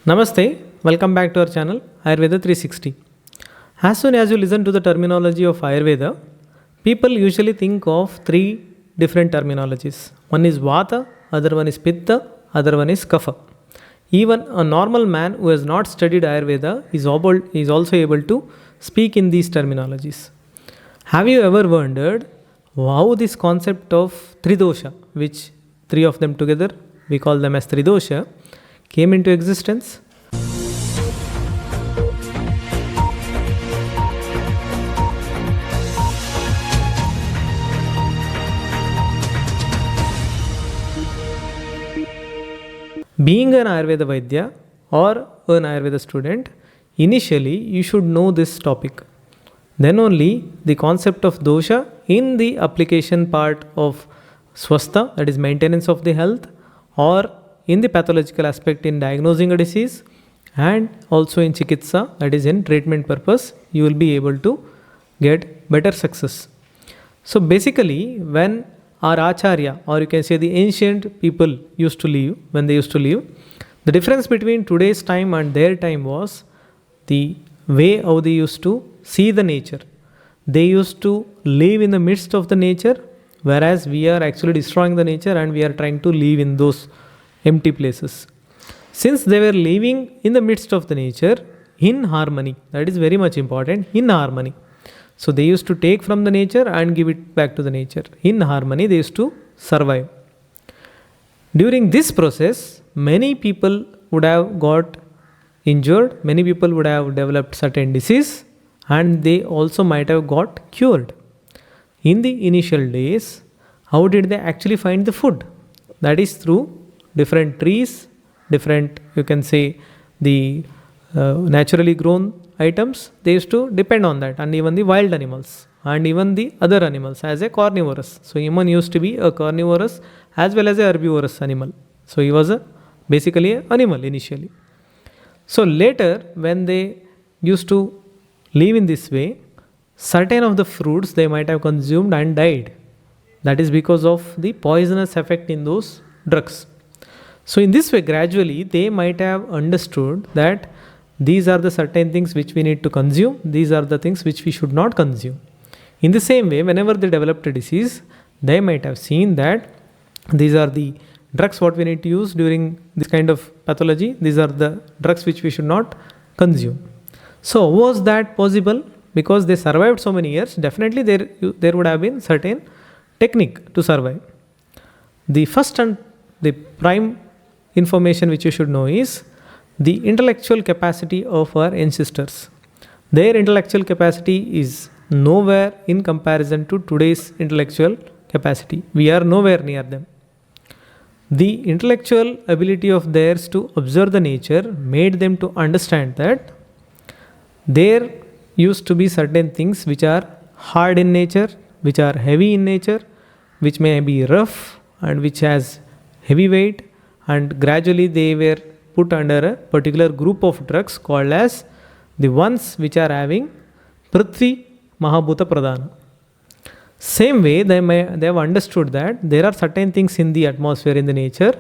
Namaste, welcome back to our channel Ayurveda 360. As soon as you listen to the terminology of Ayurveda, people usually think of three different terminologies. One is Vata, other one is Pitta, other one is Kapha. Even a normal man who has not studied Ayurveda is also able to speak in these terminologies. Have you ever wondered how this concept of Tridosha, which three of them together we call them as Tridosha, came into existence? Being an Ayurveda Vaidya or an Ayurveda student, initially you should know this topic. Then only the concept of dosha in the application part of swastha, that is maintenance of the health, or in the pathological aspect in diagnosing a disease, and also in chikitsa, that is in treatment purpose, you will be able to get better success. So basically, when our acharya, or you can say the ancient people used to live, when they used to live, the difference between today's time and their time was the way how they used to see the nature. They used to live in the midst of the nature, whereas we are actually destroying the nature and we are trying to live in those empty places. Since they were living in the midst of the nature in harmony, that is very much important, in harmony. So they used to take from the nature and give it back to the nature. In harmony, they used to survive. During this process, many people would have got injured, many people would have developed certain disease, and they also might have got cured. In the initial days, how did they actually find the food? That is through different trees, different, you can say, the naturally grown items. They used to depend on that, and even the wild animals and even the other animals as a carnivorous. So human used to be a carnivorous as well as a herbivorous animal. So he was basically an animal initially. So later, when they used to live in this way, certain of the fruits they might have consumed and died. That is because of the poisonous effect in those drugs. So in this way, gradually they might have understood that these are the certain things which we need to consume, these are the things which we should not consume. In the same way, whenever they developed a disease, they might have seen that these are the drugs what we need to use during this kind of pathology, these are the drugs which we should not consume. So was that possible? Because they survived so many years, definitely there would have been certain technique to survive. The first and the prime information which you should know is the intellectual capacity of our ancestors. Their intellectual capacity is nowhere in comparison to today's intellectual capacity. We are nowhere near them. The intellectual ability of theirs to observe the nature made them to understand that there used to be certain things which are hard in nature, which are heavy in nature, which may be rough and which has heavy weight, and gradually they were put under a particular group of drugs called as the ones which are having Prithvi Mahabhuta Pradhana. Same way, they have understood that there are certain things in the atmosphere, in the nature,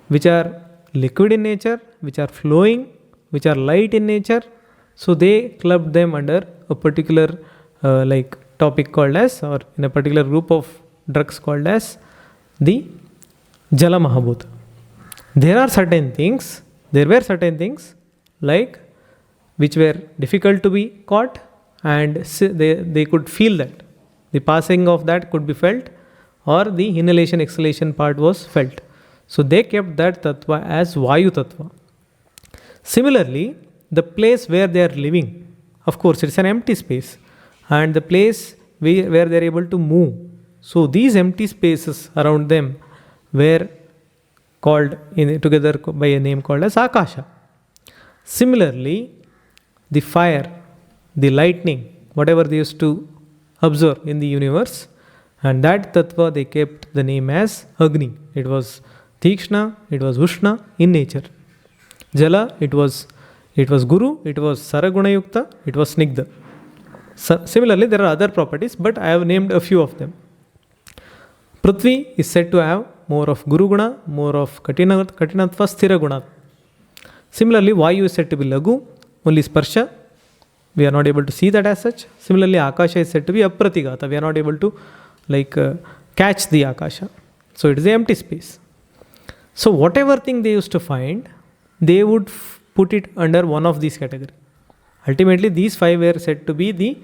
which are liquid in nature, which are flowing, which are light in nature. So they clubbed them under a particular topic called as, or in a particular group of drugs called as the Jala Mahabhuta. There were certain things like which were difficult to be caught, and they could feel that. The passing of that could be felt, or the inhalation exhalation part was felt. So they kept that tattva as Vayu tattva. Similarly, the place where they are living, of course it's an empty space, and the place where they are able to move. So these empty spaces around them were called together by a name called as Akasha. Similarly, the fire, the lightning, whatever they used to observe in the universe, and that tattva they kept the name as Agni. It was Tikshna, it was Ushna in nature. Jala, it was Guru, it was Saraguna Yukta, it was Snigdha. Similarly, there are other properties, but I have named a few of them. Prithvi is said to have more of Guru Guna, more of Katinatva, Sthira Guna. Similarly, Vayu is said to be Lagu, only Sparsha. We are not able to see that as such. Similarly, Akasha is said to be Apratigata. We are not able to catch the Akasha. So it is the empty space. So whatever thing they used to find, they would put it under one of these categories. Ultimately, these five were said to be the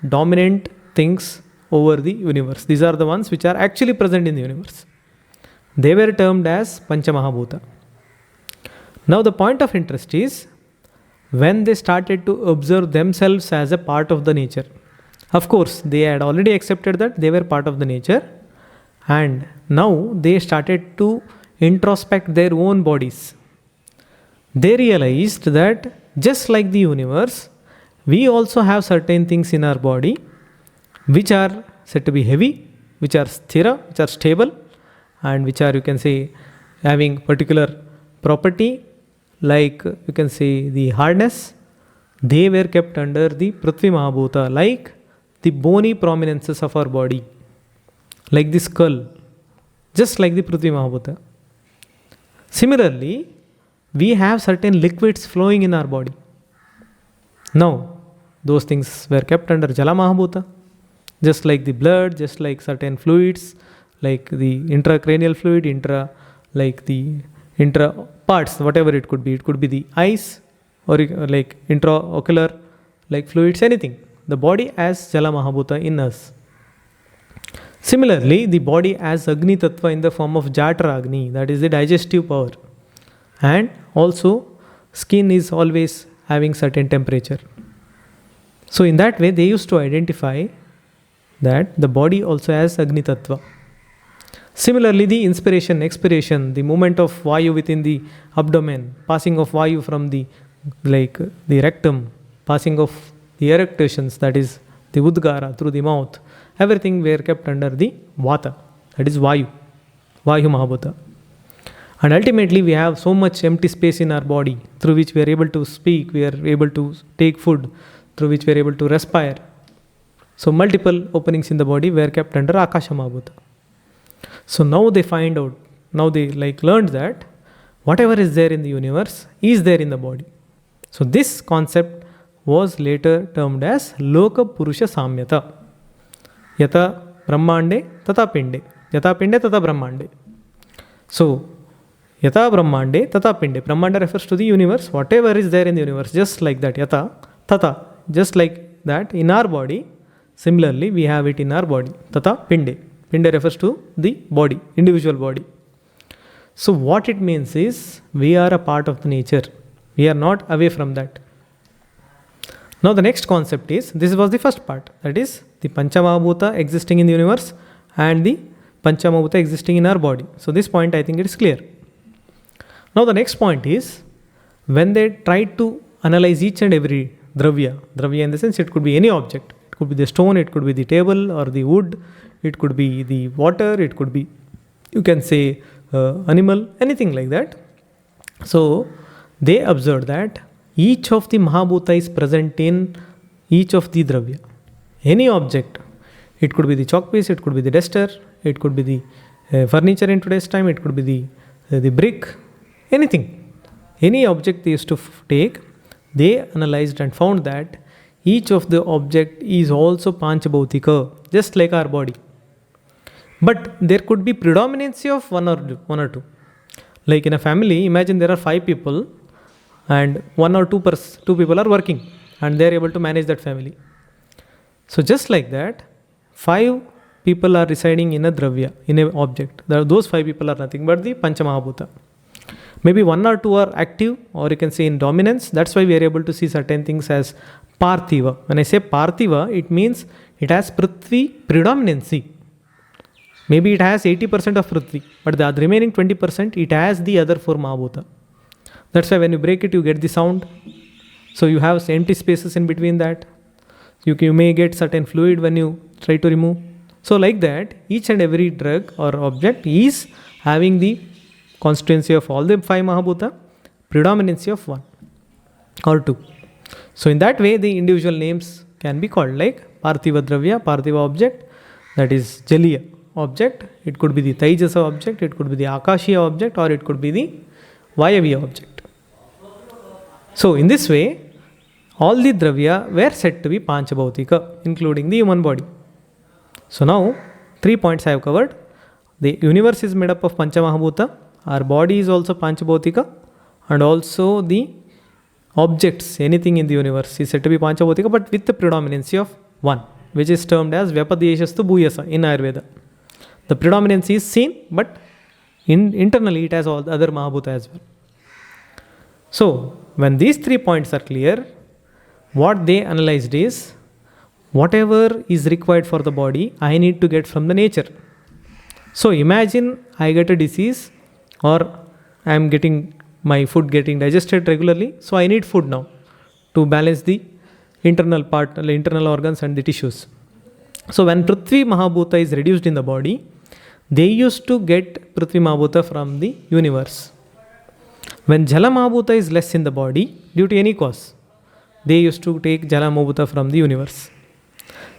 dominant things over the universe. These are the ones which are actually present in the universe. They were termed as Panchamahabhuta. Now the point of interest is when they started to observe themselves as a part of the nature. Of course, they had already accepted that they were part of the nature, and now they started to introspect their own bodies. They realized that just like the universe, we also have certain things in our body which are said to be heavy, which are sthira, which are stable, and which are, you can say, having particular property, like you can say the hardness. They were kept under the Prithvi Mahabhuta, like the bony prominences of our body, like the skull, just like the Prithvi Mahabhuta. Similarly, we have certain liquids flowing in our body. Now, those things were kept under Jala Mahabhuta, just like the blood, just like certain fluids, like the intracranial fluid, intra parts, whatever it could be. It could be the eyes or like intraocular, like fluids, anything. The body as Jala Mahabhuta in us. Similarly, the body as Agni Tattva in the form of Jatra Agni, that is the digestive power. And also, skin is always having certain temperature. So in that way, they used to identify that the body also has Agni Tattva. Similarly, the inspiration, expiration, the movement of Vayu within the abdomen, passing of Vayu from the rectum, passing of the erectations, that is the Udgara through the mouth, everything were kept under the Vata, that is Vayu Mahabhuta. And ultimately, we have so much empty space in our body through which we are able to speak, we are able to take food, through which we are able to respire. So multiple openings in the body were kept under Akasha Mahabhuta. So now they find out, now they learned that whatever is there in the universe is there in the body. So this concept was later termed as Loka Purusha Samyata. Yata Brahmande Tata Pinde. Yata Pinde Tata Brahmande. So Yata Brahmande Tata Pinde. Brahmanda refers to the universe. Whatever is there in the universe, just like that. Yata Tata. Just like that in our body. Similarly, we have it in our body. Tata Pinde. Pinde refers to the body, individual body. So what it means is we are a part of the nature. We are not away from that. Now the next concept is, this was the first part, that is the Panchamahabhuta existing in the universe and the Panchamahabhuta existing in our body. So this point I think it is clear. Now the next point is, when they tried to analyze each and every dravya in the sense it could be any object. It could be the stone, it could be the table or the wood, it could be the water, it could be, you can say, animal, anything like that. So they observed that each of the Mahabhuta is present in each of the dravya. Any object, it could be the chalk piece, it could be the duster, it could be the furniture in today's time, it could be the brick, anything. Any object they used to take, they analyzed and found that each of the object is also Panchabhautika, just like our body. But there could be predominancy of one or two. Like in a family, imagine there are 5 people and 1 or 2 people are working and they are able to manage that family. So just like that, 5 people are residing in a dravya, in an object. Those 5 people are nothing but the Panchamahabhuta. Maybe 1 or 2 are active, or you can say in dominance. That's why we are able to see certain things as Parthiva. When I say Parthiva, it means it has Prithvi predominancy. Maybe it has 80% of Prithvi, but the remaining 20%, it has the other 4 Mahabhuta. That's why when you break it, you get the sound. So you have empty spaces in between that. You may get certain fluid when you try to remove. So like that, each and every drug or object is having the constituency of all the 5 Mahabhuta, predominancy of 1 or 2. So in that way, the individual names can be called like Parthiva Dravya, Parthiva object, that is Jaliya object. It could be the Taijasa object, it could be the Akashiya object, or it could be the Vayaviya object. So in this way, all the Dravya were said to be Panchabhautika, including the human body. So now, 3 points I have covered. The universe is made up of Panchamahabhuta, our body is also Panchabhautika, and also the objects, anything in the universe is said to be Panchabhautika, but with the predominancy of one, which is termed as Vyapadeshastu Bhuyasa in Ayurveda. The predominancy is seen, but internally it has all the other Mahabhuta as well. So, when these 3 points are clear, what they analyzed is, whatever is required for the body, I need to get from the nature. So imagine I get a disease, or I am getting my food getting digested regularly, so I need food now to balance the internal organs and the tissues. So when Prithvi Mahabhuta is reduced in the body, they used to get Prithvi Mahabhuta from the universe. When Jala Mahabhuta is less in the body due to any cause, they used to take Jala Mahabhuta from the universe.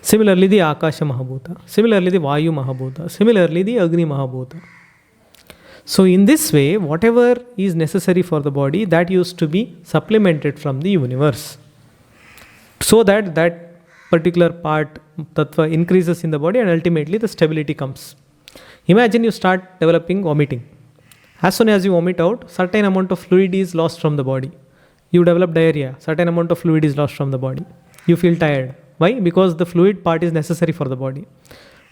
Similarly, the Akasha Mahabhuta. Similarly, the Vayu Mahabhuta. Similarly, the Agni Mahabhuta. So in this way, whatever is necessary for the body, that used to be supplemented from the universe, so that that particular part, tattva, increases in the body and ultimately the stability comes. Imagine you start developing vomiting. As soon as you vomit out, certain amount of fluid is lost from the body. You develop diarrhea, certain amount of fluid is lost from the body. You feel tired. Why? Because the fluid part is necessary for the body.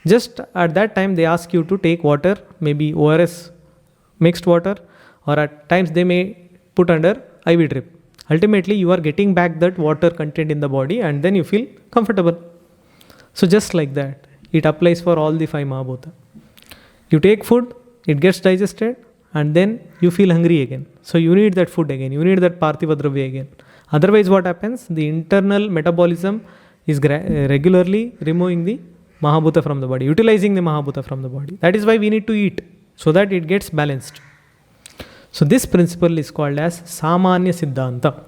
Just at that time, they ask you to take water, maybe ORS, mixed water, or at times they may put under IV drip. Ultimately, you are getting back that water content in the body and then you feel comfortable. So just like that, it applies for all the 5 Mahabhuta. You take food, it gets digested, and then you feel hungry again. So you need that food again, you need that Parthiva Dravya again. Otherwise what happens? The internal metabolism is regularly removing the Mahabhuta from the body, utilizing the Mahabhuta from the body. That is why we need to eat, so that it gets balanced. So this principle is called as Samanya Siddhanta.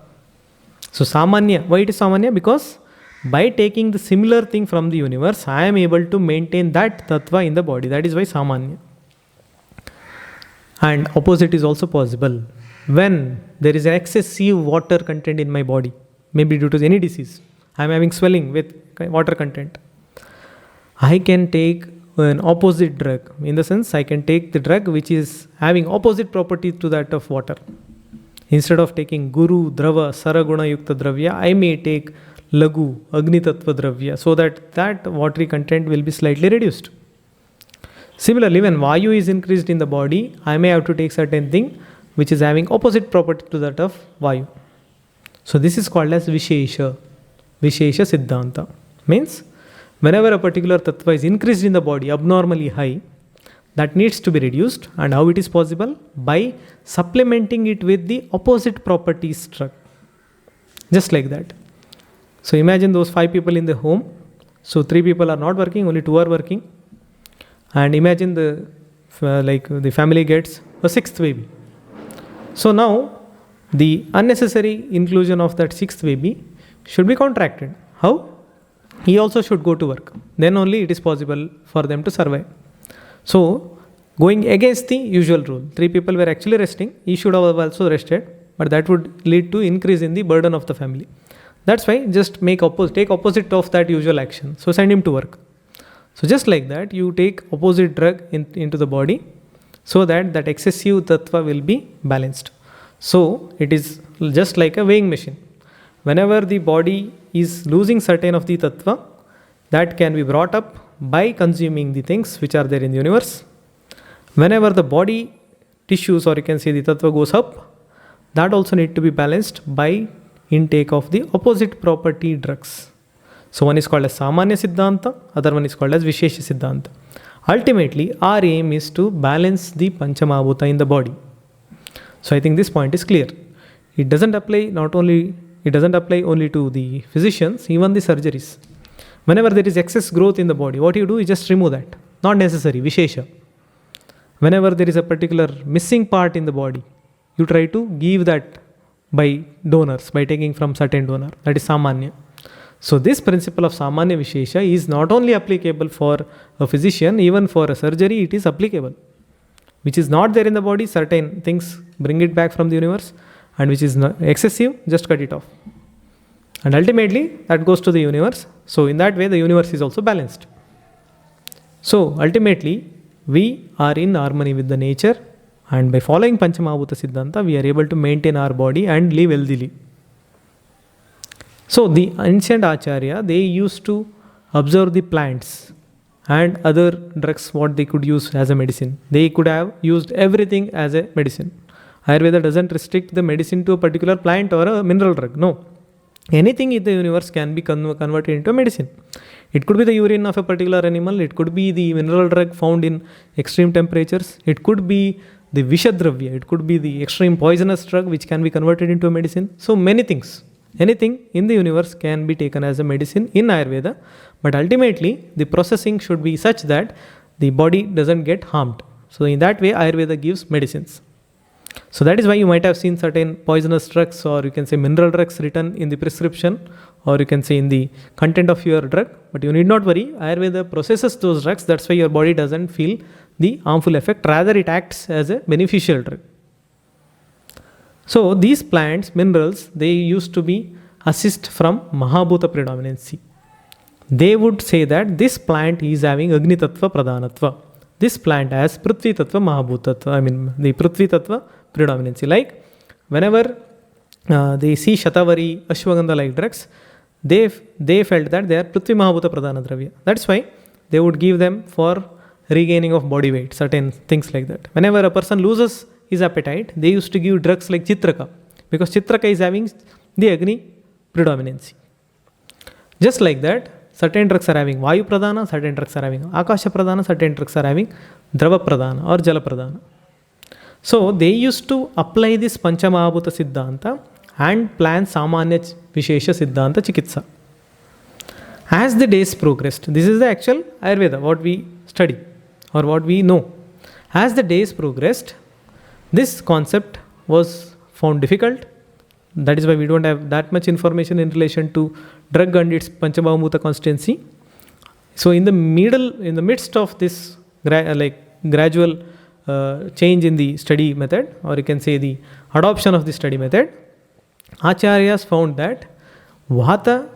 So Samanya, why it is Samanya? Because by taking the similar thing from the universe, I am able to maintain that tattva in the body. That is why Samanya. And opposite is also possible. When there is an excessive water content in my body, maybe due to any disease, I am having swelling with water content, I can take an opposite drug. In the sense, I can take the drug which is having opposite property to that of water. Instead of taking Guru, Drava, Saraguna Yukta Dravya, I may take Lagu, Agni Tattva Dravya, so that that watery content will be slightly reduced. Similarly, when Vayu is increased in the body, I may have to take certain thing which is having opposite property to that of Vayu. So this is called as Vishesha. Vishesha Siddhanta. Means, whenever a particular tattva is increased in the body, abnormally high, that needs to be reduced. And how it is possible? By supplementing it with the opposite properties drug. Just like that. So imagine those 5 people in the home. So 3 people are not working, only 2 are working. And imagine the family gets a 6th baby. So now the unnecessary inclusion of that 6th baby should be contracted. How? He also should go to work. Then only it is possible for them to survive. So going against the usual rule, 3 people were actually resting. He should have also rested, but that would lead to increase in the burden of the family. That's why just take opposite of that usual action. So send him to work. So just like that, you take opposite drug into the body, so that that excessive tattva will be balanced. So it is just like a weighing machine. Whenever the body is losing certain of the tattva, that can be brought up by consuming the things which are there in the universe. Whenever the body tissues, or you can say the tattva goes up, that also need to be balanced by intake of the opposite property drugs. So one is called as Samanya Siddhanta, other one is called as Vishesha Siddhanta. Ultimately, our aim is to balance the Panchamahabhuta in the body. So I think this point is clear. It doesn't apply only to the physicians, even the surgeries. Whenever there is excess growth in the body, what you do is just remove that. Not necessary, Vishesha. Whenever there is a particular missing part in the body, you try to give that by donors, by taking from certain donor. That is Samanya. So this principle of Samanya Vishesha is not only applicable for a physician, even for a surgery it is applicable. Which is not there in the body, certain things bring it back from the universe, and which is excessive, just cut it off. And ultimately, that goes to the universe. So in that way, the universe is also balanced. So ultimately, we are in harmony with the nature, and by following Panchamahabhuta Siddhanta, we are able to maintain our body and live healthily. So the ancient Acharya, they used to observe the plants and other drugs, what they could use as a medicine. They could have used everything as a medicine. Ayurveda doesn't restrict the medicine to a particular plant or a mineral drug. No. Anything in the universe can be converted into a medicine. It could be the urine of a particular animal. It could be the mineral drug found in extreme temperatures. It could be the Vishadravya. It could be the extreme poisonous drug which can be converted into a medicine. So many things. Anything in the universe can be taken as a medicine in Ayurveda. But ultimately, the processing should be such that the body doesn't get harmed. So in that way, Ayurveda gives medicines. So that is why you might have seen certain poisonous drugs, or you can say mineral drugs, written in the prescription, or you can say in the content of your drug. But you need not worry, Ayurveda processes those drugs. That's why your body doesn't feel the harmful effect. Rather, it acts as a beneficial drug. So these plants, minerals, they used to be assist from Mahabhuta predominancy. They would say that this plant is having Agni Tattva Pradhanatva. This plant has Prithvi Tattva Mahabhutatva, the Prithvi Tattva predominancy. Like whenever they see Shatavari, Ashwagandha like drugs, they felt that they are Prithvi Mahabhuta Pradhana Dravya. That's why they would give them for regaining of body weight, certain things like that. Whenever a person loses his appetite, they used to give drugs like Chitraka, because Chitraka is having the Agni predominancy. Just like that, certain drugs are having Vayu Pradhana, certain drugs are having Akasha Pradhana, certain drugs are having Drava Pradhana or Jala Pradhana. So they used to apply this Panchamahabhuta Siddhanta and plan Samanya Vishesha Siddhanta Chikitsa. As the days progressed, this is the actual Ayurveda, what we study or what we know. As the days progressed, this concept was found difficult. That is why we don't have that much information in relation to drug and its Panchamahabhuta constituency. So in the midst of this gradual change in the study method, or you can say the adoption of the study method, Acharyas found that Vata,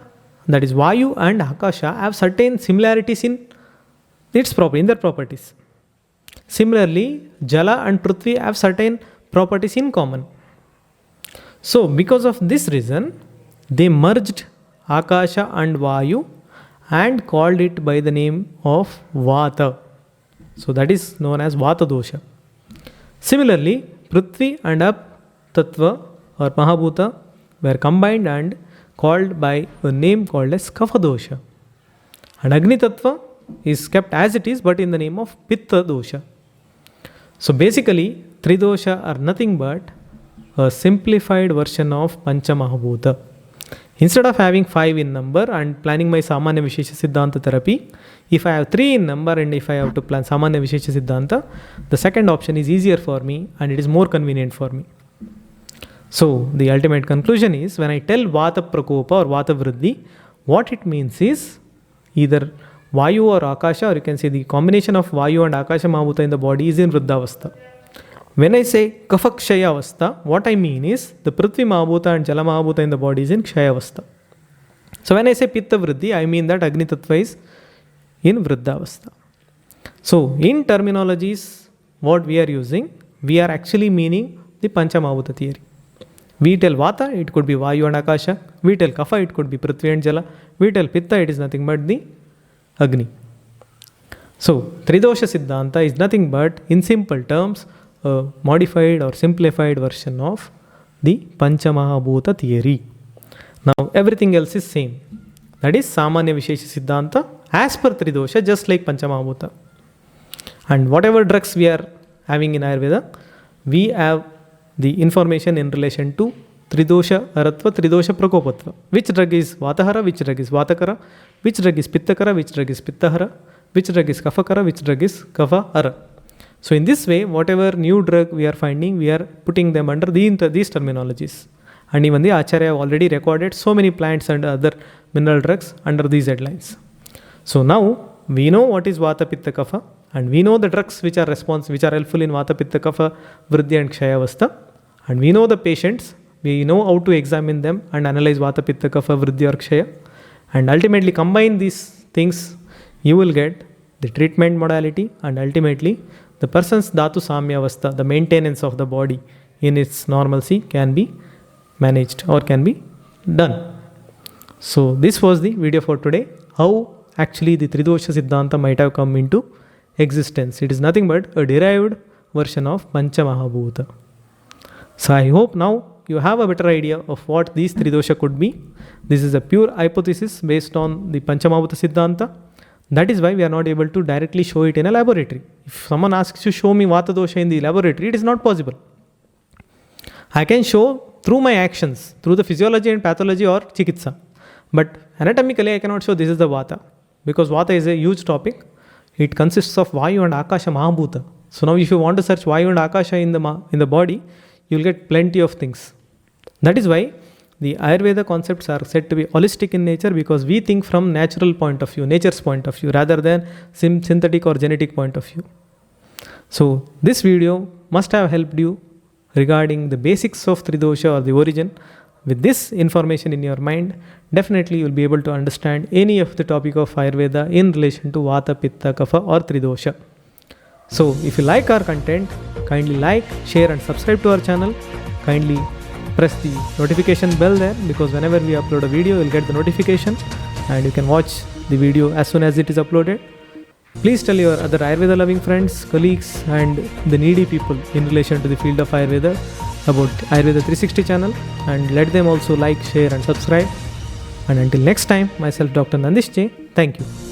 that is Vayu and Akasha, have certain similarities in their properties. Similarly, Jala and Prithvi have certain properties in common. So because of this reason, they merged Akasha and Vayu and called it by the name of Vata. So that is known as Vata dosha. Similarly, Prithvi and Ap Tattva or Mahabhuta were combined and called by a name called as Kapha dosha. And Agni Tattva is kept as it is, but in the name of Pitta dosha. So basically, Tridosha are nothing but a simplified version of Panchamahabhuta. Instead of having 5 in number and planning my Samanya Vishesha Siddhanta therapy, if I have 3 in number and if I have to plan Samanya Vishesha Siddhanta, the second option is easier for me and it is more convenient for me. So the ultimate conclusion is, when I tell Vata Prakopa or Vata Vriddhi, what it means is either Vayu or Akasha, or you can say the combination of Vayu and Akasha Mahabhuta in the body is in Vriddhavastha. When I say Kapha Kshaya Avastha, what I mean is the Prithvi Mahabhuta and Jala Mahabhuta in the body is in Kshaya Avastha. So when I say Pitta Vriddhi, I mean that Agni Tattva is in Vriddhavastha. So in terminologies, what we are using, we are actually meaning the Panchamahabhuta theory. We tell Vata, it could be Vayu and Akasha. We tell Kapha, it could be Prithvi and Jala. We tell Pitta, it is nothing but the Agni. So Tridosha Siddhanta is nothing but, in simple terms, a modified or simplified version of the Panchamahabhuta theory. Now everything else is same. That is Samanya Vishesha Siddhanta as per Tridosha, just like Panchamahabhuta. And whatever drugs we are having in Ayurveda, we have the information in relation to Tridosha Aratva, Tridosha Prakopatva. Which drug is Vatahara, which drug is Vatakara, which drug is Pittakara, which drug is Pittahara, which drug is Kafakara, which drug is Kafahara. So in this way, whatever new drug we are finding, we are putting them under these terminologies. And even the Acharya have already recorded so many plants and other mineral drugs under these headlines. So now we know what is Vata Pitta Kapha, and we know the drugs which are helpful in Vata Pitta Kapha, Vriddhi and Kshaya Avastha, and we know the patients We know how to examine them and analyze Vata, Pitta, Kapha, Vriddhi or Kshaya. And ultimately combine these things, you will get the treatment modality and ultimately the person's Dhatu Samyavastha, the maintenance of the body in its normalcy can be managed or can be done. So this was the video for today. How actually the Tridosha Siddhanta might have come into existence. It is nothing but a derived version of Pancha Mahabhuta. So I hope now you have a better idea of what these Tridosha could be. This is a pure hypothesis based on the Pancha Mahabhuta Siddhanta. That is why we are not able to directly show it in a laboratory. If someone asks you show me Vata dosha in the laboratory, it is not possible. I can show through my actions, through the physiology and pathology or chikitsa. But anatomically I cannot show this is the Vata, because Vata is a huge topic. It consists of Vayu and Akasha Mahabhuta. So now if you want to search Vayu and Akasha in the body, you will get plenty of things. That is why the Ayurveda concepts are said to be holistic in nature, because we think from natural point of view, nature's point of view, rather than synthetic or genetic point of view. So this video must have helped you regarding the basics of Tridosha or the origin. With this information in your mind, definitely you will be able to understand any of the topic of Ayurveda in relation to Vata, Pitta, Kapha or Tridosha. So if you like our content, kindly like, share and subscribe to our channel. Kindly press the notification bell there, because whenever we upload a video, you will get the notification and you can watch the video as soon as it is uploaded. Please tell your other Ayurveda loving friends, colleagues and the needy people in relation to the field of Ayurveda about Ayurveda 360 channel, and let them also like, share and subscribe. And until next time, myself Dr. Nandish J. Thank you.